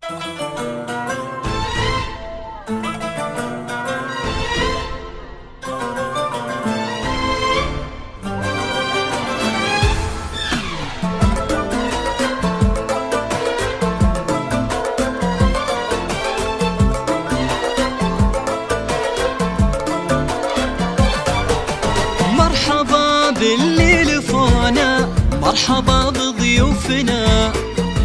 مرحبا باللي لفونا، مرحبا بضيوفنا،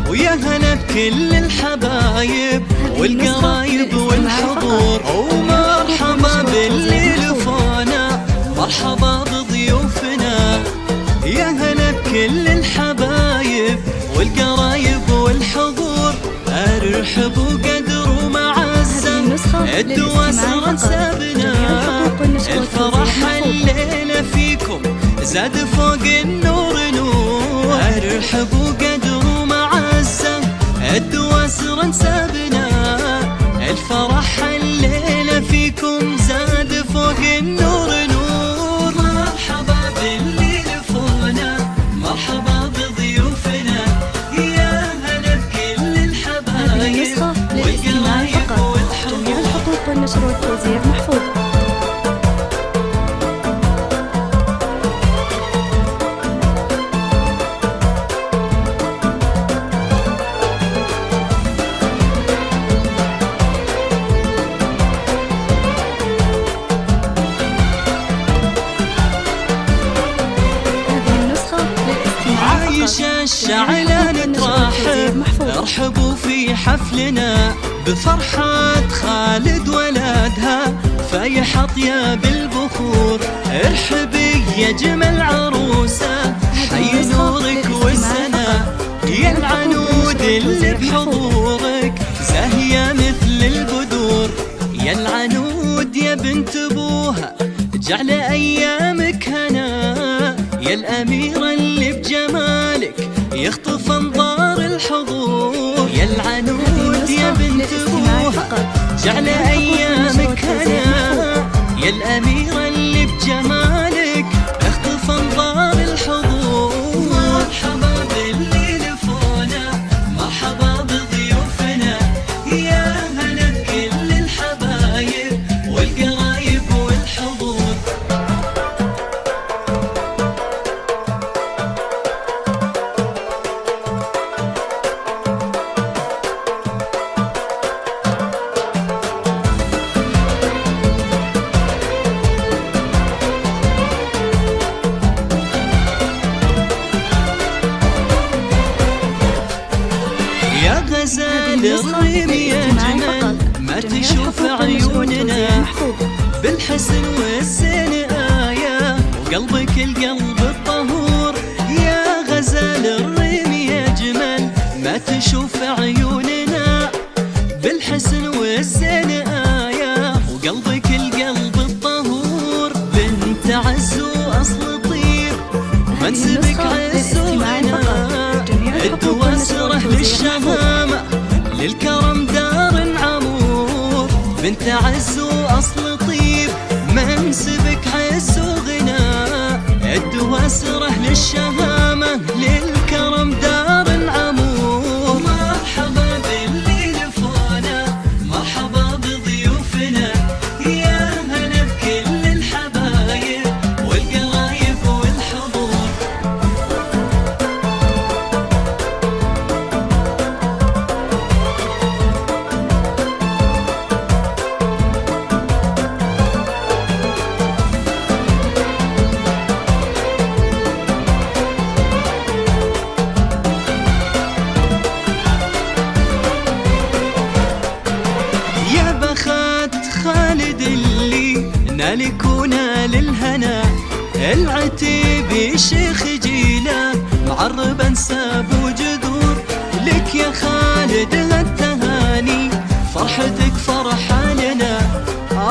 ويا هلا بكل الحبايب والقرايب والحضور. ومرحبا باللي لفونا، مرحبا بضيوفنا، يا هلا بكل الحبايب والقرايب والحضور. ارحبوا قدر ومعزة الدوا سرا سابنا، الفرح الليلة فيكم زاد فوق النور نور. ارحبوا قدر ومعزة الدوا سرا سابنا، الفرح الليلة فيكم زاد فوق النور نور. مرحبا باللي لفونا، مرحبا بضيوفنا، يا هلا بكل الحبايب والقرايب والحضور. جميع الحقوق والنشر والتوزيع محفوظ. الشعلان ترحب، ارحبوا في حفلنا بفرحة خالد ولدها، فايح اطياب البخور. ارحبي يا جمل عروسة، حي نورك والسنا، يا العنود اللي بحضورك زاهية مثل البدور. يا العنود يا بنت ابوها، جعل ايامك هنا، يا الاميرة اللي بجمالك يخطف انظار الحضور. يا العنود يا بنت ابوها، جعل ايامك هنا، يا الاميرة اللي بجمالك يخطف انظار الحضور. مرحبا باللي لفونا، مرحبا بضيوفنا، يا هلا بكل الحبايب والقرايب والحضور. يا غزال الريم يا جمال، ما تشوف عيوننا بالحسن والزين آية، وقلبك القلب الطهور. يا غزال الريم يا جمال، ما تشوف عيوننا بالحسن والزين آية، وقلبك القلب الطهور. بنت عز واصل طيب، منسبك عز وغنى، الدوا سره للشهامة للكرم دار عمور. بنت عز واصل طيب، منسبك عز وغنى، الدوا سره للشهامة للكرم دار عمور. مرحبا باللي لفونا، مرحبا بضيوفنا، يا هلا بكل الحبايب والقرايب والحضور. خالد اللي نالك ونال الهنا، العتيبي شيخ جيله معرب انساب وجذور. لك يا خالد هالتهاني، فرحتك فرحة لنا،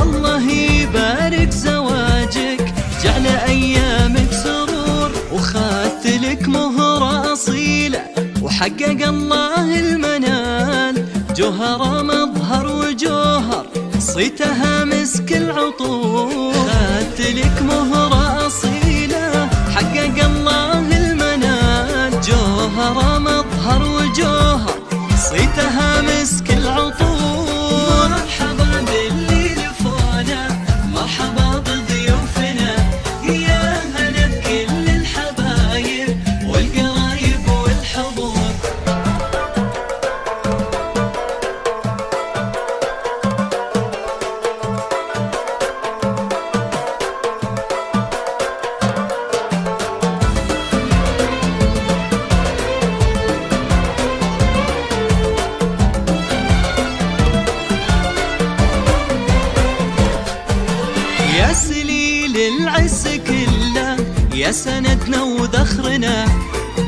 الله يبارك زواجك، جعل ايامك سرور. وخدت لك مهرة اصيلة، وحقق الله المنال، جوهرة مظهر وجوهر صيتها مسك العطور. خدت لك مهرة أصيلة، حقق الله المنال، جوهرة مظهر وجوهر صيتها مسك العز كله يا سندنا وذخرنا،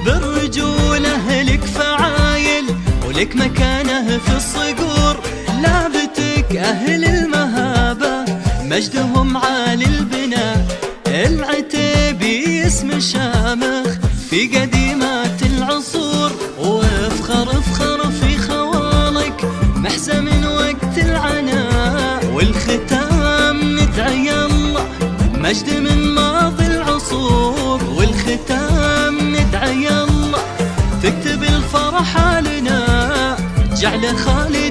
بالرجولة لك فعايل ولك مكانه في الصقور، لابتك أهل المهابة مجدهم عالي البناء، العتيبي اسم شامخ في قديمات العصور، وافخر افخر في خوالك محزة من وقت العناء، والختام ندعي الله مجد من ماضي العصور، والختام ندعي الله تكتب الفرح لنا جعل خالي